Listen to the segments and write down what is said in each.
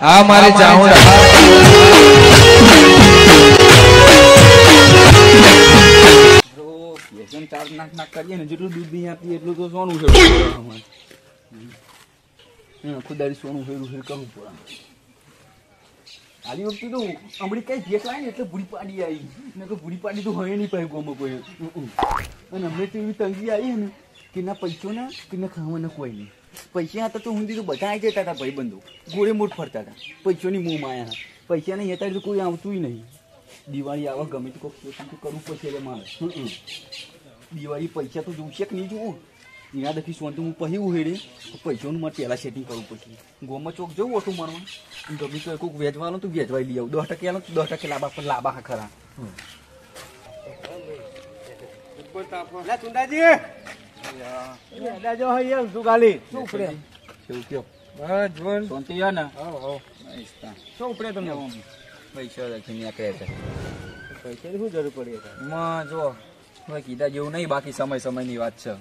હા મારે જાઉં ચાર નાક કરીએ ને જેટલું દૂધ નહીં આપીએ એટલું તો સોનું છે ખુદારી સોનું ફેરું ફેર કરવું પડે આલી વખતે તો હમણાં કઈ ભેટ લાવી ને એટલે ભૂડી પાડી આવી ને તો ભૂડી પાડી તો હોય નહીં પાઈ ગોમાં કોઈ અને હમણાં તો એવી તંગી આવી ને કે ના પૈસો ના કે ના ખાવાના કોઈ નહીં પૈસા હતા તો હું તો બધા આવી જતા હતા ભાઈ બંધો ગોળે મોટ ફરતા હતા પૈસોની મોં માયા પૈસા નહીં હતા તો કોઈ આવતું નહીં દિવાળી આવા ગમે તો કોઈ કરવું પડશે એટલે મારે દિવાળી પૈસા તો જોશે કે નહીં જોવું એના દખી સોન તો હું પહેવું હેડે પૈસાનું મારે પહેલાં સેટિંગ કરવું પડશે ગોમાં ચોક જવું ઓટું મારવા ગમે તો કોઈક વેચવાનું તો વેચવાઈ લઈ આવું 10% આલો તો 10% લાભા પર લાભા ખરા કીધા જેવું નહીં બાકી સમય ની વાત છે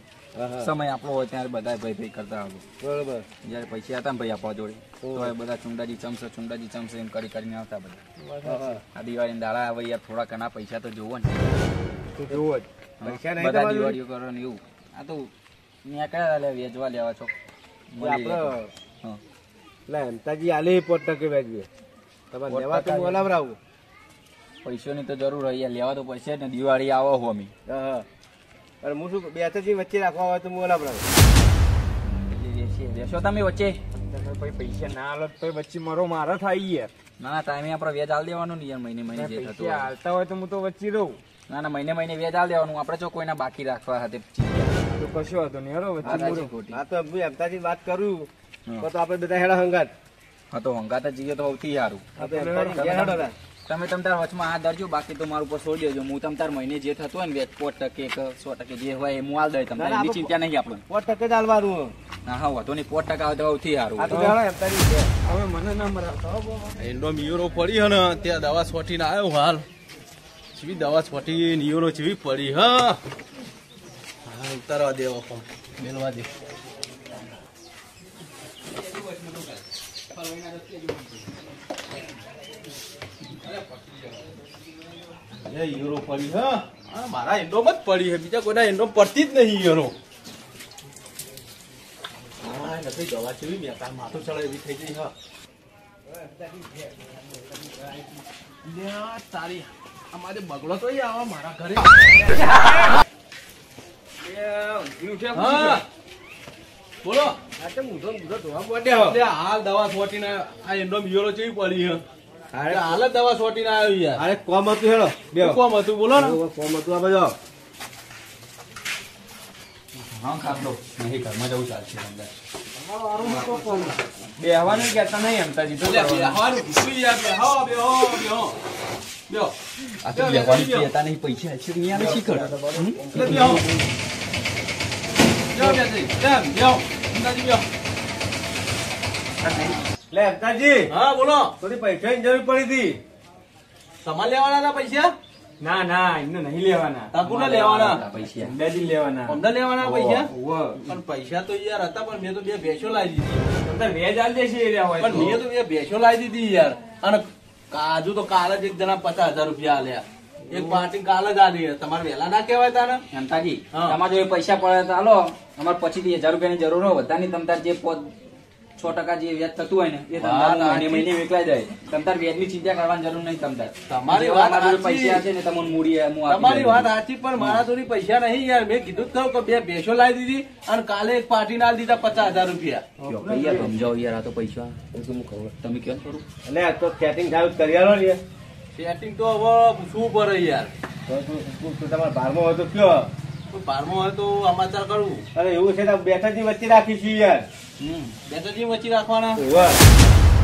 સમય આપણો હોય ત્યારે બધા ભાઈ કરતા હતું બરોબર જયારે પૈસા હતા ને ભાઈ આપવા જોડે તો બધા ચુંડાજી ચમસે એમ કરીને આવતા બધા આ દિવાળી દાડા આવે યાર થોડા ઘણા પૈસા તો જોવો ને બધા દિવાળીઓ કરો ને એવું આ તો કયા લે વેચવા લેવા છો એમતાજી આલે 5% વેચવે તમારે લેવા તો બોલાવરાવું પૈસાની તો જરૂર હોય લેવા તો પડશે ને દિવાળી આવો હો અમે અરે હું શું બેઠાજી વચ્ચે રાખવા હોય તો બોલાવરાવું દેશો તમે વચ્ચે પૈસા ના હાલત તો વચ્ચે મારો મારા થાય યાર ના ટાઈમે આપણે વેચ આલ દેવાનું ને યાર મહિને જે થતું હાલતા હોય તો હું તો વચ્ચે રહું ના મહિને વેચ આલ દેવાનું આપણે જો કોઈના બાકી રાખવા હાથે તો કશો હતો નહીં હેરો વચ્ચે હા તો હું એમતાજી વાત કરું તો આપણે બધા હેડા હંગાત હા તો હંગાત જ જઈએ તો સૌથી સારું તમે તાર વચમાં આ દરજો બાકી તો મારું ઉપર છોડી દેજો હું તાર મહિને જે થતું હોય ને વેચ 5% 100% જે હોય એ હું આલ દઈ તમને એની ચિંતા નહીં આપણે 5% જ આલવાનું હા હા વાતો નહીં 5% આવે તો સૌથી સારું હવે મને ના મરાવતા એન્ડો મિયોરો પડી હે ને ત્યાં દવા છોટીને આવ્યો હાલ જેવી દવા છોટી નિયોરો જેવી પડી હા ઉતારવા દેવા ફોન મેલવા દે હીરો પડી હા મારા એન્ડો માં જ પડી છે બીજા કોઈના એન્ડો પડતી જ નહીં હીરો નથી દવા જેવી મેં તાર માથું ચડે એવી થઈ ગઈ હા તારી અમારે બગડો તો આવા મારા ઘરે બોલો હાલ દવા છોટીને આ એન્ડો મિયોરો કેવી પડી છે હાલ જ દવા છોટીને આવ્યો યાર અરે કોમ હતું હેડો બે કોમ હતું બોલો ને કોમ હતું આ બધો હા ખાતો નહીં ઘરમાં જવું ચાલશે બેહવાનું કહેતા નહીં એમતાજી તો બેહવાનું કીધું યાર બેહો બેહો બેહો બેહો આ તો બેહવાનું કહેતા નહીં પૈસા છે નહીં આવે શીખર બેહો બેહો બેહો એમતાજી બેહો લે એમતાજી હા બોલો થોડી પૈસાની જરૂર પડી હતી તમારે લેવાના હતા પૈસા ના ના એમને નહીં લેવાના તાકુના લેવાના પૈસા અંદાજી લેવાના અમને લેવાના પૈસા પણ પૈસા તો યાર હતા પણ મેં તો બે ભેંસો લાવી દીધી તમને વેજ આલ દેશે એ રહ્યા હોય પણ મેં તો બે ભેંસો લાવી દીધી યાર અને કાજુ તો કાલ જ એક જણા 50,000 રૂપિયા આલ્યા એક પાર્ટી કાલ જ આલી તમારે વેલા ના કહેવાય તાને એમતાજી તમારે જો પૈસા પડે તો હાલો અમારે પછીથી 1000 રૂપિયાની જરૂર હોય બધાની તમતાર જે 6% જે વ્યાજ થતું હોય ને એ તમને મહિને વેચલાઈ જાય તમતાર વ્યાજની ચિંતા કરવાની જરૂર નહીં તમતાર તમારી વાત પૈસા છે ને તમને મૂડી તમારી વાત સાચી પણ મારા જોડે પૈસા નહીં યાર મેં કીધું જ કે બે ભેંસો લાવી દીધી અને કાલે એક પાર્ટી ના દીધા 50,000 રૂપિયા સમજાવો યાર આ તો પૈસા તમે કેમ કરું એટલે આ તો સેટિંગ થાય કરી આલો ને સેટિંગ તો હવે શું પડે યાર તમારા બારમાં હોય તો કયો બારમાં હોય તો સમાચાર કરવું અરે એવું છે બેઠાજી વચ્ચે રાખી છીએ યાર બેટાજી વચ્ચે રાખવાના વાહ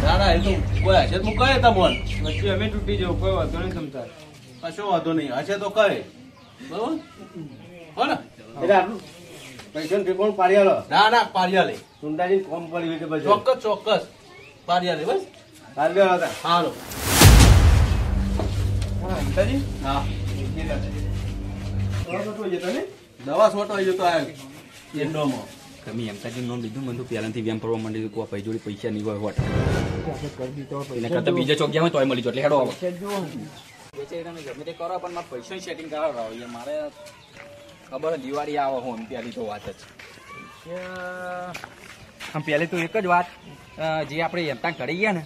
ના ના એ તો કોઈ હશે તો કહે તમોન વચ્ચે અમે તૂટી જવું કોઈ વાંધો નહીં તમતાર કશો વાંધો નહીં હશે તો કહે બરોબર હો ને એટલે આટલું પૈસા ઠીકોણ પાડી આલો ના ના પારિયા લે સુંદાજી કોમ પડી ગઈ પછી ચોક્કસ પારિયા લે બસ પાડી આલો હતા હાલો અંતાજી હા દવા છોટો જતો ને દવા છોટો આવી જતો આ એન્ડોમાં તમે એમ તાજી નોંધ લીધું મને તો પહેલાથી વેમ પડવા માંડી કોઈ ભાઈ જોડે પૈસા નહીં હોય હોટ એના કરતા બીજા ચોક ગયા હોય તોય મળી જો એટલે હેડો ગમે તે કરો પણ મારે પૈસા સેટિંગ કરાવો મારે ખબર દિવાળી આવે હું ત્યાંથી તો વાત જ આમ પહેલે તો એક જ વાત જે આપણે એમ ત્યાં કરી ગયા ને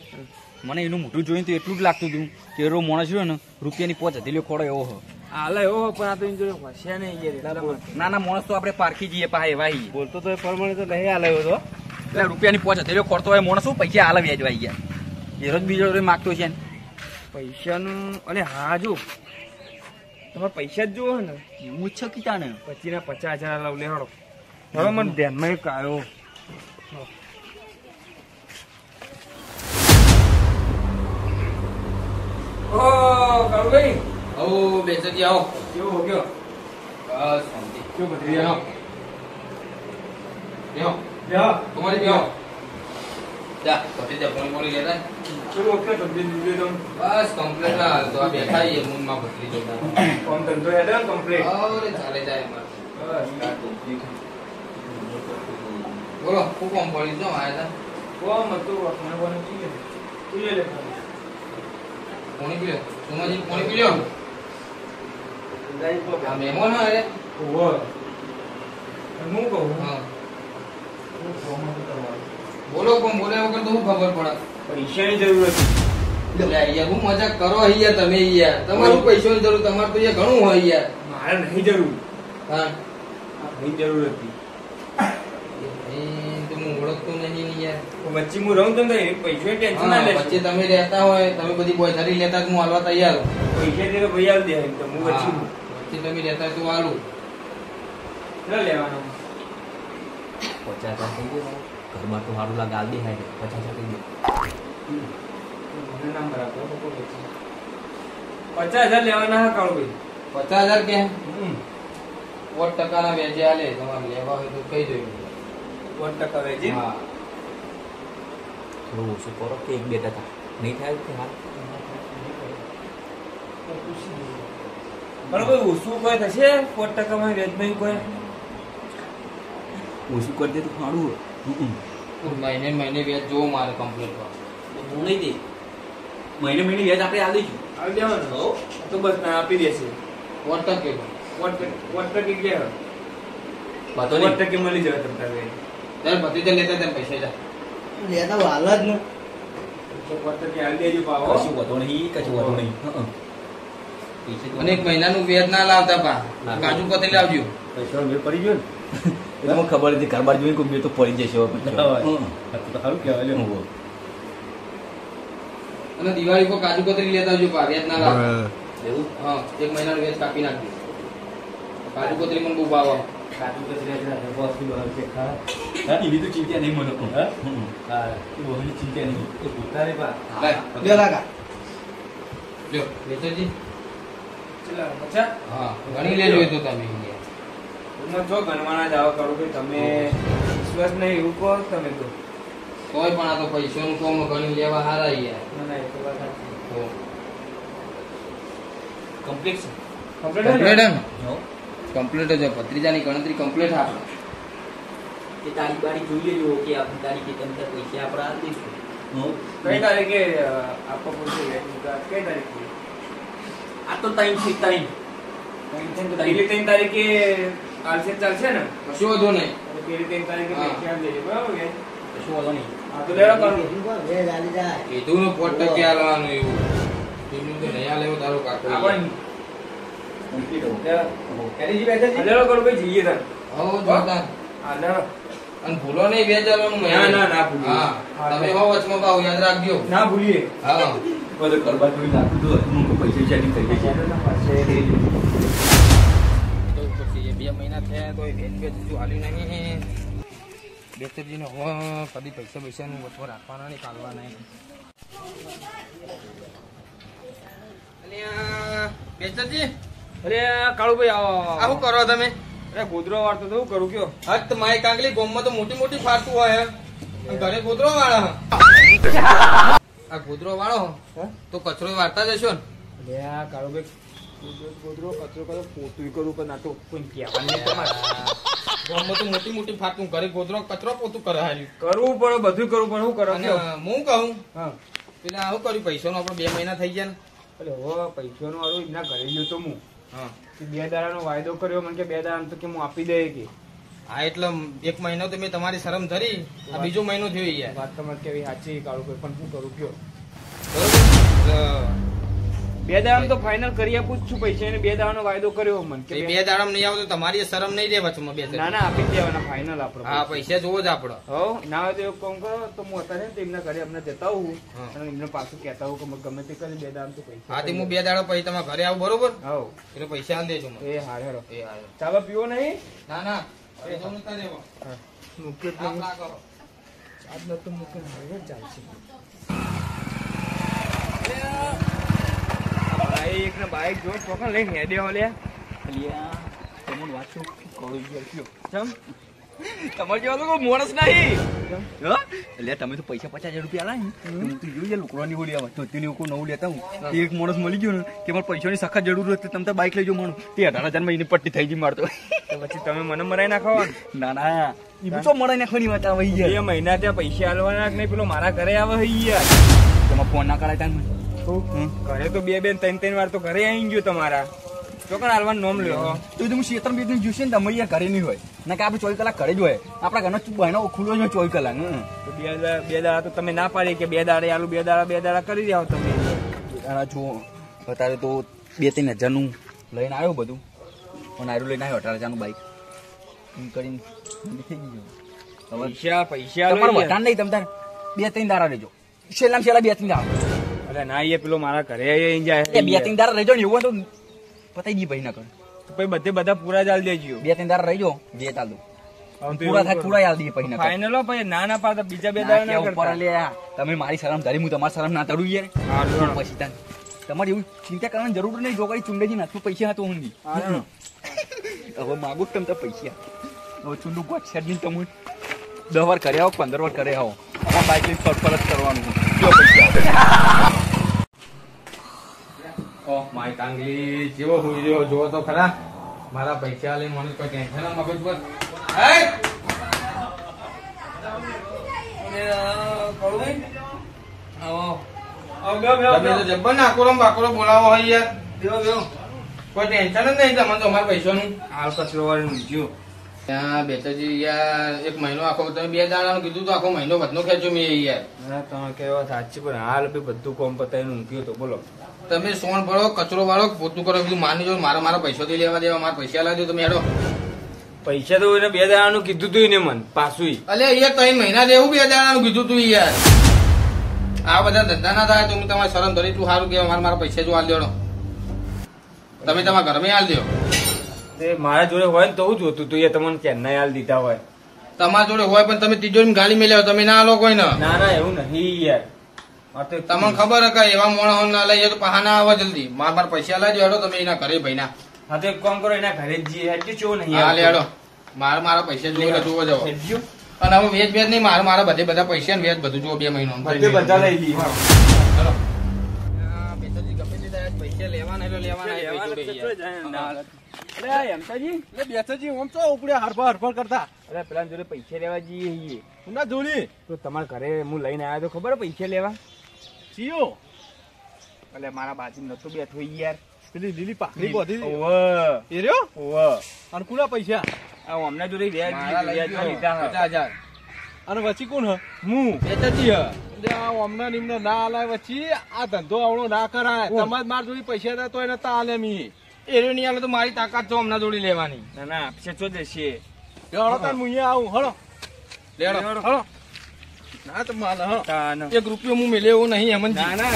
મને એનું મોટું જોઈને તો એટલું જ લાગતું હતું કે એરો માણસ રહ્યો ને રૂપિયાની પોચ હથેલીઓ ખોડો એવો હો હાલે એવો પણ આ તો એની જોડે હોશિયાર નહીં ના ના માણસ તો આપણે પારખી જઈએ પાહે વાહી બોલતો તો એ પ્રમાણે તો નહીં હાલે એવો તો એટલે રૂપિયાની પોચ હથેલીઓ ખોડતો હોય માણસ શું પૈસા હાલ વેચવાઈ ગયા એ રોજ બીજો માગતો છે ને પૈસાનું અને હા જો તમારે પૈસા જ જોવો ને એવું છે કીધા ને પછી ના 50,000 લવ લેવાડો હવે મને ધ્યાનમાં એક આવ્યો ઓ કાળુભાઈ ઓ બેસજી આવો કેવો હો ગયો બસ શાંતિ કેવો બધી બેહો બેહો યા તમારી બેહો જા પછી જા પોણી લેતા કેવો ઓકે તબદીલ દીધો બસ કમ્પ્લીટ ના તો આ બેઠા છીએ મૂનમાં બદલી જતા કોમ ધંધો હેડે કમ્પ્લીટ અરે ચાલે જાય અમાર બોલો હું કોમ પડી જો આયા હતા કોમ હતું મને બોને કીધું તું લે પોણી પીલો તમારી પોણી પીલો લઈ તો આ મહેમાન અરે ઓહો હું કહું હા હું કોમ કરવાનું બોલો કોમ બોલે વગર તો શું ખબર પડે પૈસાની જરૂર હતી યાર હું મજાક કરો યાર તમે યાર તમારું પૈસાની જરૂર તમારે તો યાર ઘણું હોય યાર મારે નહીં જરૂર હા નહીં જરૂર હતી તો હું ઓળખતો નહીં યાર વચ્ચે હું રહું તમને પૈસા ટેન્શન ના લેજો પછી તમે રહેતા હોય તમે બધી બોયધારી લેતા હું હાલવા તૈયાર પૈસા દે ભાઈ આલ દે તો હું વચ્ચે પછી તમે રહેતા તો હાલું ન લેવાનો 50,000 થઈ ગયો ઘરમાં તો સારું લાગે આલ દે હાય 50,000 થઈ ગયો મને નામ બરાબર 50,000 લેવાના હા કાળુભાઈ 50,000 કે 8% વ્યાજે આલે તમારે લેવા હોય તો કહી દો 1% વેચી હા થોડું ઓછું કરો કે 1-2% નહીં થાય કે હાલ કાળુભાઈ ઓછું કોઈ થશે 1% માં વેચ નહીં કોઈ ઓછું કરી દે તો સારું મહિને મહિને વ્યાજ જોવો મારે કમ્પ્લીટ હું નહીં દે મહિને મહિને વ્યાજ આપણે આલ દઈશું આવી દેવાનું તો બસ ના આપી દેશે 8% 1% કે વાતો નહીં 1% મળી જાય તમને ત્યારે ભત્રીજા લેતા તેમ પૈસા જા લેતા વાલ જ ને 1% હાલ દેજો પાવો કશું વાતો નહીં કશું વાતો નહીં અને એક મહિનાનું વ્યાજ ના લાવતા પા કાજુ કતરી લાવજો પૈસા મેળ પડી ગયો ને મને ખબર હતી કારબાર જોઈને કોઈ મેળ તો પડી જશે હવે પછી તો સારું કહેવાય લે અને દિવાળી પર કાજુ કતરી લેતા આવજો પા વ્યાજ ના લાવતા એવું હા એક મહિનાનું વ્યાજ કાપી નાખજો કાજુ કતરી મને બહુ ભાવ આવે. કાજુ કતરી જ બોસ કી બહાર કે ખા હા એની તો ચિંતા નહીં મને હા હા એ બહુની ચિંતા નહીં એ ભૂતારે બા લાય, લે લાગા લ્યો વેચરજી ચલા મચા હા ગણી લેજો એ તો તમે હું જો ગણવાના જાવ કરો કે તમે વિશ્વાસ નહીં એવું કહો તમે તો તોય પણ આ તો પૈસાનું કોમ ગણી લેવા હારા યાર ના ના એ તો વાત સાચી. તો કમ્પ્લીટ છે કમ્પ્લીટ કમ્પ્લીટ હે એમ કમ્પ્લીટ જ ભત્રીજાની ગણતરી કમ્પ્લીટ આપણે કે તારીખ બારી જોઈ લેજો કે આપણી તારીખે તમને પૈસા આપણે આલ દઈશું કઈ તારીખે આપકો પૂછે કઈ તારીખે આ તો ટાઈમ છે ટાઈમ પેલી 3 તારીખે ચાલશે ને કશું વધુ નહીં તો પેલી 3 તારીખે હા. ખ્યાલ દેજો બરાબર કે કશું વાંધો નહીં હા તો લેવા કરું વે ગાલી જાય કીધું ને 5% આલવાનું એવું પેલું તો નહીં આલે એવું તારું કાકો આપણ કમ્પ્લીટ હો એની જી બેઠા લેવા કરું ભાઈ જઈએ તાર હો જોતા હા લેવા અને ભૂલો નહીં વેચાવાનું ના, ના, ના ભૂલીએ. હા હા, તમે હો વચમાં ભાવ યાદ રાખજો ના ભૂલીએ હા બધું કરબા જોઈ નાખું તો હું પૈસા સેટિંગ કરી દઈશ તો પછી એ 2 મહિના થયા તો વેચ હજુ હાલ્યું નહીં બેચરજીને હો કદી પૈસાનું વચમાં રાખવાના નહીં કાઢવાના નહીં અલ્યા બેચરજી અરે કાળુભાઈ આવો આ શું કરો તમે અરે ગોદરો વાળતો તો શું કરું કયો હત માય કાંગલી ગોમમાં તો મોટી મોટી ફાટતું હોય અને ઘરે ગોદરો વાળા આ ગોદરો વાળો તો કચરો વાળતા જશો ને અરે આ કાળુભાઈ ગોદરો કચરો કરો પોતું કરું પણ ના તો કોઈ કહેવાનું નહીં તમારે ગામમાં તો મોટી મોટી ફાટું ઘરે ગોદરો કચરો પોતું કરે હાલ્યું. કરવું પડે, બધું કરવું પડે. શું કરો અને કયો? હું કહું હા પેલા આવું કર્યું પૈસાનો આપણે 2 મહિના થઈ ગયા ને. એટલે હવે પૈસાનું હારું એમના ઘરે ગયો તો હું હા કે 2 દાડાનો વાયદો કર્યો, મને કે 2 દાડા તો કે હું આપી દે કે. હા એટલે 1 મહિનો તો મેં તમારી શરમ ધરી, આ બીજો મહિનો થયો યાર. વાત તમારે કેવી સાચી કાઢું કોઈ પણ શું કરું કયો? બરોબર 2 દાડા તો ફાઇનલ કરી આપું જ છું પૈસા, એને 2 દાડાનો વાયદો કર્યો મને કે 2 દાડામાં નહીં આવો તો તમારી શરમ નહીં રે વચમાં 2 ના ના આપી જ દેવાના ફાઇનલ આપણો. હા પૈસા જોવો જ આપણો. હવ ના હોય તો એવું કામ કરો તો હું અત્યારે ને એમના ઘરે અમને જતા હોઉં હા. અને એમને પાછું કહેતા હોઉં કે ગમે તે કરી 2 દાડા તો પૈસા. હા તે હું 2 દાડા પછી તમારા ઘરે આવું બરોબર, હવ એટલે પૈસા આલ દેજો મને. એ હારે હેરો. એ હા ચાલો પીવો નહીં? ના ના પૈસા નતા દેવા. મૂક્યો જ આપ નહીં. ના કરો. આજનો તો મૂક્યો હારે ચાલશે. બાઈક ને બાઈક જો ચોકન લઈને હેડે હો લે. અલિયા તમને વાત તો કરું કયો ચમ તમારે જેવા લોકો માણસ નહીં. એટલે તમે તો પૈસા 50,000 રૂપિયા આલા ને હું તો જોયું લુકડાની બોલી આવે તો તેની કોઈ નવું લેતા હું એક માણસ મળી ગયો ને કે મારે પૈસાની સખત જરૂર હતી, તમે તો બાઈક લઈ જાઓ માણસ તે 18,000 માં એની પટ્ટી થઈ ગઈ મારતો. તો પછી તમે મને મરાઈ નાખો. ના ના એ તો મળે નાખવાની વાત આવે યાર. 2 મહિના ત્યાં પૈસા આલવાના કે નહીં, પેલો મારા ઘરે આવે હે યાર. તમે ફોન ના કરાય ત્યાં ઘરે તો 2 3 વાર તો ઘરે આવી ગયો તમારા. ચોકન હાલવાનું નોમ લ્યો. તો હું ક્ષેત્ર બે દિન જોશે ને તમે યાર ઘરે નહીં હોય ના કે આપણે 24 કલાક ઘરે જ હોય. આપણા ઘરનો બહેનો ખુલ્લો જ હોય 24 કલાક. તો 2 દાડા તો તમે ના પાડી કે 2 દાડે આલુ 2 દાડા કરી રહ્યા તમે. જો અત્યારે તો 2-3 હજારનું લઈને આવ્યો બધું અને આયરું લઈને આવ્યો 18,000નું બાઈક એમ કરીને થઈ ગયું. પૈસા તમારે વધારે નહીં, તમે તાર 2-3 દાડા રહેજો, છેલ્લા 2-3 દાડા. અરે ના એ પેલો મારા ઘરે આવી જાય. 2-3 દાડા રહેજો ને એવું હોય તો પતાઈ ગઈ ભાઈ ના કરે. પછી બધે બધા પૂરા જ આલ દેજો. 2-3 દાડા રહેજો જે ચાલ દો પૂરા થાય પૂરા યાદ દઈએ પછી ના ફાઇનલ હો પછી ના ના પાડતા બીજા 2 દાડા ના ઉપર કરતા. લે તમે મારી શરમ ધરી હું તમારી શરમ ના ધરું યાર. હા, લો. પછી તાન તમારે એવું ચિંતા કરવાની જરૂર નહીં. જો કઈ ચુંડેજી નાખું પૈસા હતો હું હા. હવે માગું જ તમે પૈસા હવે ચુંડું ગોટ શેડ નહીં તમે 10 વાર કરે આવો 15 વાર કરે આવો આ બાઈક લઈને ફરફર જ કરવાનું જો પૈસા ઓહ માય કાંગલી જેવો હોઈ રહ્યો જોવો તો ખરા. મારા પૈસા લઈને મને કોઈ ટેન્શન ના મગજ પર. તમે તો જબ્બર નાકોરો બાકોરો બોલાવો હોય યાર. દેવો દેવો કોઈ ટેન્શન જ નહીં તમને તો અમારા પૈસાનું. હાલ કચરો વાળી મૂક્યો. ત્યાં બેટાજી યાર 1 મહિનો આખો તમે 2 દાડાનું કીધું તો આખો મહિનો વધનો ખેંચ્યો મેં યાર. ના તમે કેવા સાચી પણ હાલ બી બધું કોમ પતાવીને મૂક્યો તો બોલો. તમે સોણ ભરો કચરો વાળો પોતું કરો બધું માની જો મારા પૈસાથી લેવા દેવા મારા પૈસા લાવી દો તમે હેડો. પૈસા તો એને 2 દાડાનું કીધું તું એને મન પાછું. અલે યાર 3 મહિના જેવું 2 દાડાનું કીધું તું યાર. આ બધા ધંધા ના થાય તો હું તમારી શરમ ધરી તું સારું કે મારા પૈસા જો હાલ દેડો. તમે તમારા ઘરમાં હાલ દો. તે મારા જોડે હોય ને તો હું જોતું તું એ તમને ચેન્નાઈ હાલ દીધા હોય. તમારા જોડે હોય પણ તમે તિજોરી ગાલી મેલ્યા તમે ના લો કોઈ ના. ના ના એવું નહીં યાર. તમને ખબર હે કે એવા મોણા ના લઈએ તો પહા ના આવે જલ્દી. મારા પૈસા લાવી હેડો તમે એના ઘરે ભાઈ ના. હા તો એક કામ કરો એના ઘરે જ જઈએ એટલે ચો નહીં. હા લે હેડો મારા પૈસા જોવો જોવો જાવ. અને હવે વેજ વેજ નહીં મારા બધા પૈસા ને વેજ બધું જુઓ 2 મહિનો બધા લઈ લઈએ. ચલો પૈસા લેવાના એટલે લેવાના. અરે એમતાજી બેસાજી આમ તો ઉપડે હરફર હરફર કરતા અરે પેલા જોડે પૈસા લેવા જઈએ છીએ. ના જોડી તો તમારા ઘરે હું લઈને આવ્યો તો ખબર પૈસા લેવા. સીઓ એટલે મારા બાજુ નતો બેઠો યાર. પેલી લીલી પાકડી બોધી ઓવે એ રહ્યો ઓવે અને કુના પૈસા આ હમણાં જોડે વ્યાજ મારા લઈ લીધા ગયો 50,000. અને વચ્ચે કોણ હ હું બેટાજી હે. એટલે આ અમને નિમને ના આલાય વચ્ચે આ ધંધો આવડો ના કરાય. તમારે માર જોડી પૈસા હતા તો એને તા આલે મી એરો નહીં આલે તો મારી તાકાત છો હમણાં જોડી લેવાની. ના ના આપશે તો જશે. હળો તાર હું અહીંયા આવું હળો લેડો હળો ના તો માલ હળો તાન 1 રૂપિયો હું મેલે એવું નહીં એમ ના ના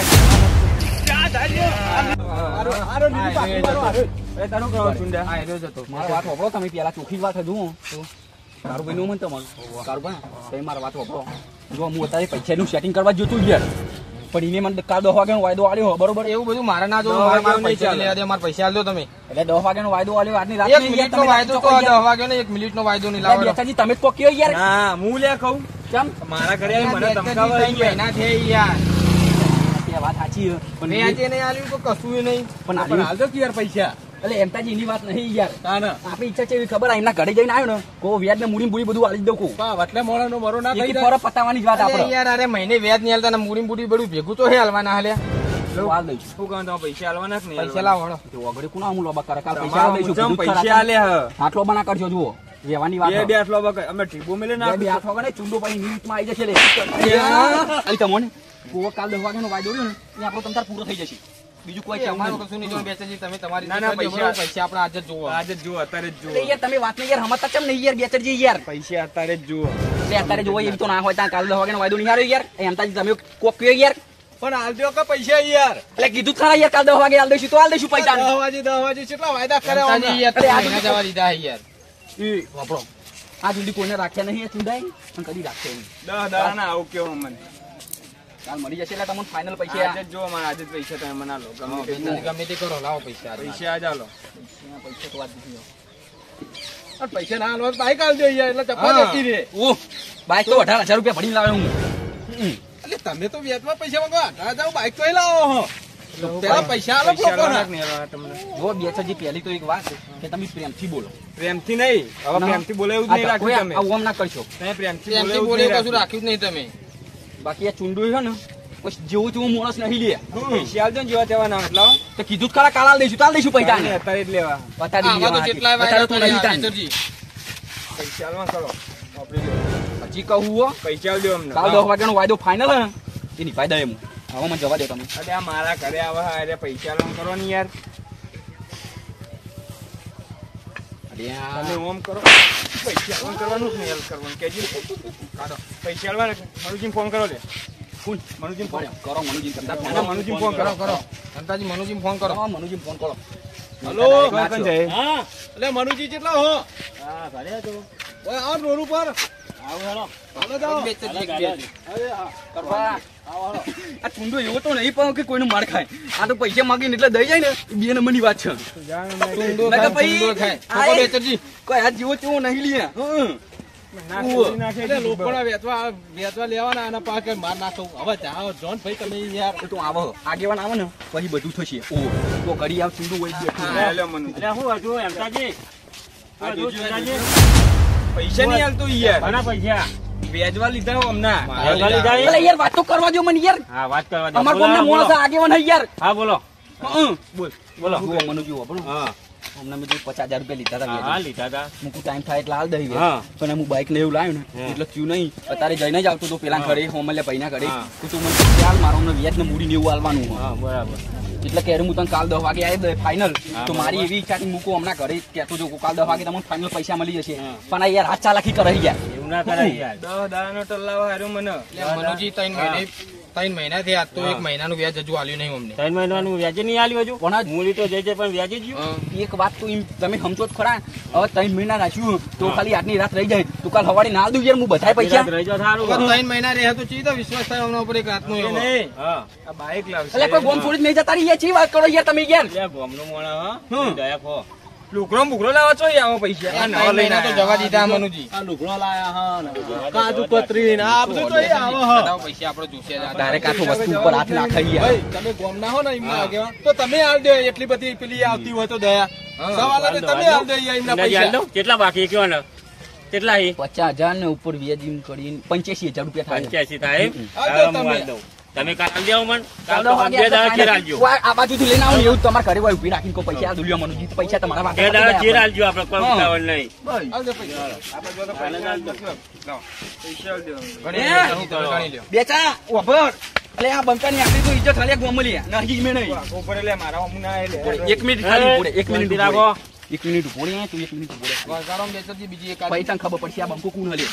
આરો લીલી પાકડી મારો આરો અરે તારું કરો ચુંડા. હા એરો જતો. મારી વાત વાપરો તમે પેલા ચોખ્ખી જ વાત હતું કારું ભાઈ નું મન તમારું કારું ભાઈ તમે મારી વાત વાપરો. જો હું અત્યારે પૈસાનું સેટિંગ કરવા જોતું યાર પણ એને મને કાલ 10 વાગ્યાનો વાયદો આલ્યો બરોબર. એવું બધું મારે ના જો મારા પૈસા લેવા દે મારા પૈસા આલ દો તમે. એટલે 10 વાગ્યાનો વાયદો આલ્યો આજની રાત 1 મિનિટનો વાયદો તો 10 વાગ્યો ને 1 મિનિટનો વાયદો નહીં લાવો. બેચાજી તમે જ તો કયો યાર ના હું લે કહું કેમ મારા ઘરે આવીને મને ધમકાવા આવી ગયા. મહિના છે યાર. તે વાત સાચી છે. મેં આજે નહીં આલ્યું તો કશું નહીં. પણ પણ હાલ તો કે યાર પૈસા એટલે એમતાજી એની વાત નહીં યાર. ના ના આપણી ઈચ્છા છે એવી ખબર આ એમના ઘરે જઈને આવ્યો ને કો વ્યાજ ને મૂડી મૂડી બધું આલી દઉં કો એટલે મોડાનો બરો ના એકી થઈ ફોરો પતાવવાની જ વાત અરે આપણે યાર અરે મહિને વ્યાજ નહીં હાલતા ને મૂડી બૂડી બધું ભેગું તો હે હાલવાના હાલ્યા હાલ દઈશું. શું કહો તમે પૈસા આલવાના કે નહીં પૈસા લાવો હળો. તો આગળ કોના હું લોબા કરે કાલ પૈસા આલ દઈશું. તમારા કીધું જ પૈસા ખરા. આલે હ આટલો બના કરજો જુઓ વ્યવહારની વાત બે આટલો બકે અમે ટીપો મેલે ના બે હાથ વગર ચૂંડો પછી નીચમાં આવી જશે લે અલી તમને કોવો કાલ 10 વાગ્યાનો વાયદો રહ્યો ને એ આપણો તમતાર પૂરો થઈ જશે બીજું કોઈ કહેવું અમારું નહીં. કશું નહીં જોવાનું બેચરજી, તમે તમારી ના, ના, રીતે પૈસા- પૈસા આપણે આજે જ જોવો. આજે જ જુઓ અત્યારે જ એટલે જુઓ યાર તમે વાત નહીં યાર હમતા ચમ નહીં યાર બેચરજી યાર પૈસા અત્યારે જ જુઓ એટલે અત્યારે જોવો એવી તો ના હોય ત્યાં કાલ 10 વાગ્યાનો વાયદો નહીં હાર્યો યાર એમતાજી તમે કોક કયો યાર પણ હાલ દો કે પૈસા યાર એટલે કીધું ખરા યાર કાલ 10 વાગે હાલ દઈશું તો હાલ દઈશું પૈસા 10 વાગે કેટલા વાયદા કરે અંતાજી યાર, અરે, આ મહિના જવા દીધા હે યાર. એ વાપરો આ સુધી કોઈને રાખ્યા નહીં ચૂંડાઈ અને કદી રાખશે નહીં 10 દાડા ના આવું કેવો મને કાલ મળી જશે એટલે તમને ફાઇનલ પૈસા આજે જ જુઓ મારા આજે જ પૈસા તમે મને આલો ગમે તે બેચરજી ગમે તે કરો, લાવો પૈસા આજે. પૈસા આજ આલો પૈસા તો વાત દીધી અને પૈસા ના હાલવા બાઈક હાલ દો યાર એટલે ચપ્પા જતી રે ઓ બાઈક તો 18,000 રૂપિયા ભરીને લાવ્યો હું એટલે તમે તો વ્યાજમાં પૈસા માંગો 18,000 બાઈક તો લાવો હો પેલા પૈસા આલો પૈસા આલવાના લોકોના. કે નહીં આલવાના તમને જો બેચરજી પહેલી તો એક વાત કે તમે પ્રેમથી બોલો પ્રેમથી નહીં હવે પ્રેમથી બોલે એવું જ નહીં રાખ્યું તમે આવું આમ ના કરશો તમે પ્રેમથી એમથી બોલે એવું જ બોલે નહીં કશું રાખ્યું. રાખ્યું જ નહીં તમે. બાકી આ ચુંડુ છે ને કોઈ જેવું તેવું માણસ નહીં લે પૈસા આલજો ને જેવા તેવા ના એટલે આવો. તો કીધું જ ખરા કાલ હાલ દઈશું તાલ દઈશું પૈસા કાંઈ નહીં, અત્યારે જ લેવા બતાડી આવા તો કેટલાય વાયદા કર્યા બેચરજી. પૈસા આલવા કરો વાપરી લો હજી કહું હો પૈસા આલજો અમને કાલ 10 વાગ્યાનો વાયદો ફાઇનલ હે એ નિભાઈ દે એમ હવે મને જવા દે તમે અરે આ મારા ઘરે આવા અરે પૈસા આલવા કરો ને યાર અરે તમે ઓમ કરો પૈસા આલવા કરવાનું જ નહીં હેલ્પ કરવાનું કેજી કાઢો પૈસા આલવા મનુજીને ફોન કરો લે કોણ મનુજીને ફોન કરો મનુજી તમને ના, મનુજીને ફોન કરો કરો. અંતાજી મનુજીને ફોન કરો. મનુજી ફોન કરો હલો કોણ છે હા એટલે મનુજી કેટલા હો ઓય આવો રોડ ઉપર હાલો જાઓ. બેચરજી એક બે. કરવા આ ચુંડો એવો તો નહીં પણ કે કોઈનું માર ખાય આ તો પૈસા માંગીને એટલે દઈ જાય ને એ બે નંબરની વાત છે ટુંડો ના ખાય, કે ભાઈ, ટુંડો ખાય. આ ઠોકો એ- બેચરજી. કોઈ આ જેવો તેવો નહીં લે એટલે લોકોના વેચવા લેવાના અને પાછળ માર નાખો હવે જાઓ જોન ભાઈ તમે યાર તો આવો આગેવાન આવે ને પછી બધું થશે ઓ તો ઘડી આવ ચુંડુ હોય બેઠું લે મનુ શું હતું એમતાજી આ જોજો પૈસા નહીં આલતું યાર ઘણા પૈસા વેચવા લીધા હો હમણાં અલે યાર વાત તો કરવા દો મને યાર હા વાત કરવા દો. અમાર બોલો, કોમના બોલો. મોણસ આગેવાન હે યાર હા બોલો બોલ બોલો જુઓ મનુ જુઓ પણ હા અમને મેં 50,000 રૂપિયા લીધા હતા હા વ્યાજે. લીધા હતા મૂકું ટાઈમ થાય એટલે હાલ દઈ દે હા. પણ હું બાઈક ને એવું લાવ્યું ને એટલે થયું નહીં અત્યારે જઈને જ આવતો તો પેલા ઘરે હોમલે પૈના ઘરે હા. તો તું મને કહે, ચાલ મારો અમને વ્યાજ ને મૂડી ને એવું હાલવાનું હોય. હા બરાબર એટલે કે હું તને કાલ 10 વાગે આવી દે ફાઇનલ હા, તો મારી બરાબર. એવી ઈચ્છા હતી મૂકું હમણાં ઘરે કહેતો જો કાલ 10 વાગે તમને ફાઇનલ પૈસા મળી જશે હા. પણ આ યાર હાથ ચાલાકી કરે યાર એવું ના કરાય યાર 10 દાડાનો ટલ્લાવા હાર્યો મને એટલે મનુજી 3 મહિના થયા તો 1 મહિનાનું વ્યાજ હજુ આલ્યું નહીં અમને. 3 મહિનાનું વ્યાજે નહીં આલ્યું હજુ પણ આ મૂડી તો જઈ પણ વ્યાજે જ ગયું. હા. એક વાત તો એમ તમે સમજો જ ખરા હવે 3 મહિના રાખ્યું તો ખાલી આજની રાત રહી જાય તો કાલ સવારે ના દઉં યાર હું બધાય પૈસા રહી જાઓ સારું હવે 3 મહિના રહે તો ચીતો વિશ્વાસ થાય અમના ઉપર એક રાતનો એ એવો. નહીં હા આ બાઈક લાવશે એટલે કોઈ ગોમ છોડી જ નહીં જતા રહી યાર ચી વાત કરો યાર તમે યાર લે ગોમનો મોણા હા દયા ખો લુકડો બુકડો લાવો છો આવો પૈસા આ 3 મહિના તો જવા દીધા મનુજી. આ લુગડો લાયા હા ને કાજુ કતરી ને આ બધું તો એ આવો હા બધા પૈસા આપણે જોશે જ આ. ડાયરેક્ટ આખો વસ્તુ ઉપર હાથ નાખાઈ યાર ભાઈ તમે ગોમના હો ને એમના આગેવાન તો તમે હાલ દે એટલી બધી પેલી આવતી હોય તો દયા સવાલ જ તમે હાલ દે એમના અંદાજે હાલ પૈસા દો. કેટલા બાકી કયો ને કેટલા હી 50,000 ને ઉપર વ્યાજ એમ કરીને 85,000 રૂપિયા થાય 85 થાય એમ? હાલ હા, દો હું તમે. હાલ દઉં. તમે કાલ આલ દેવો મન કાલ કાલ તો 2 10 વાગે દાડા ચીર આલજો આ બાજુથી લઈને આવો ને એવું તમારે ઘરે હોય ઉભી રાખીને કોઈ પૈસા આ દુલિયા મનુજી પૈસા તમારા વાગે 2 દાડા ચીર આલજો આપણે કોઈ હા. ઉતાવળ નહીં હાલ દે પૈસા આપણે જો તો પૈસા આલ દો. લાવો. પૈસા આલ દો ગણી લ્યો, હું તમે ગણી લ્યો. બેચા ઓભર એટલે આ બંકાની આખરી તો ઇજ્જત હાલે ગોમલી નહીં મે નહીં ઉપર લે મારા હમું ના લે 1 મિનિટ ખાલી ઉભો રહે 1 મિનિટ શાંતિ રાખો. 1 મિનિટ ઉભો રહે તું 1 મિનિટ ઉભો રહે વરસાદમાં બેચરજી બીજી એક આલી. પૈસા ખબર પડશે આ બંકો કોણ હલે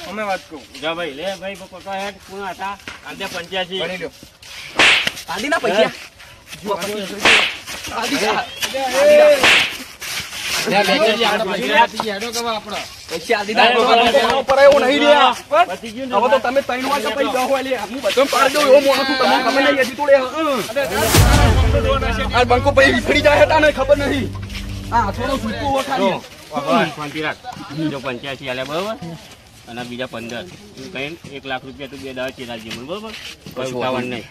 અમે વાત કહું જા ભાઈ લે ભાઈ પકડો હેડ કોણ હતા આલ દે 85 ગણી લ્યો. આદી ના પૈસા જો આદી જા. લે, બેચરજી આપણે પૈસા આપી હેડો કે આપણે. પૈસા આદી ના બંકો ઉપર આવ્યો નહીં લ્યા પતી ગયું હવે તો તમે 3 વાર કપાઈ જાવ હોય લે હું બધો પાડ દઉં એવો મોણો છું તમને ખબર નહીં હજી તો લે આ બંકો પછી વિફરી જાય હતા ને ખબર નહીં હા થોડો સૂકો જો ઓઠાડી ભગવાન શાંતિ રાખ જો 85 આલે બરોબર અને બીજા 15 તું કઈ 1 લાખ રૂપિયા તું 2 દાડા ચીર આલજે મને બરોબર કોઈ ઉતાવળ નહીં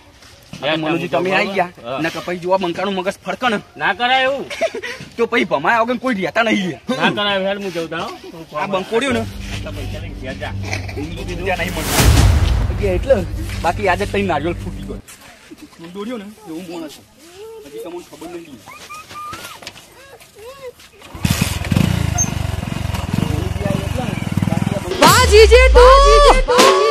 મનુજી તમે આવી ગયા હા. ને કપાઈ જોવા બંકાનું મગજ ફરક ને ના કરાય એવું તો પછી ભમાયા વગર કોઈ રહેતા નહીં ના કરાવે હેડ હું જઉં તારો આ બંકોડ્યો ને આટલા પૈસા લઈને ઘેર જા ત્યાં નહીં મળતું એટલે બાકી આજે તઈ નારિયેળ ફૂટી ગયો દોડ્યો ને એવું મોણ હતું હજી તમને ખબર નથી વાહ જીજે તું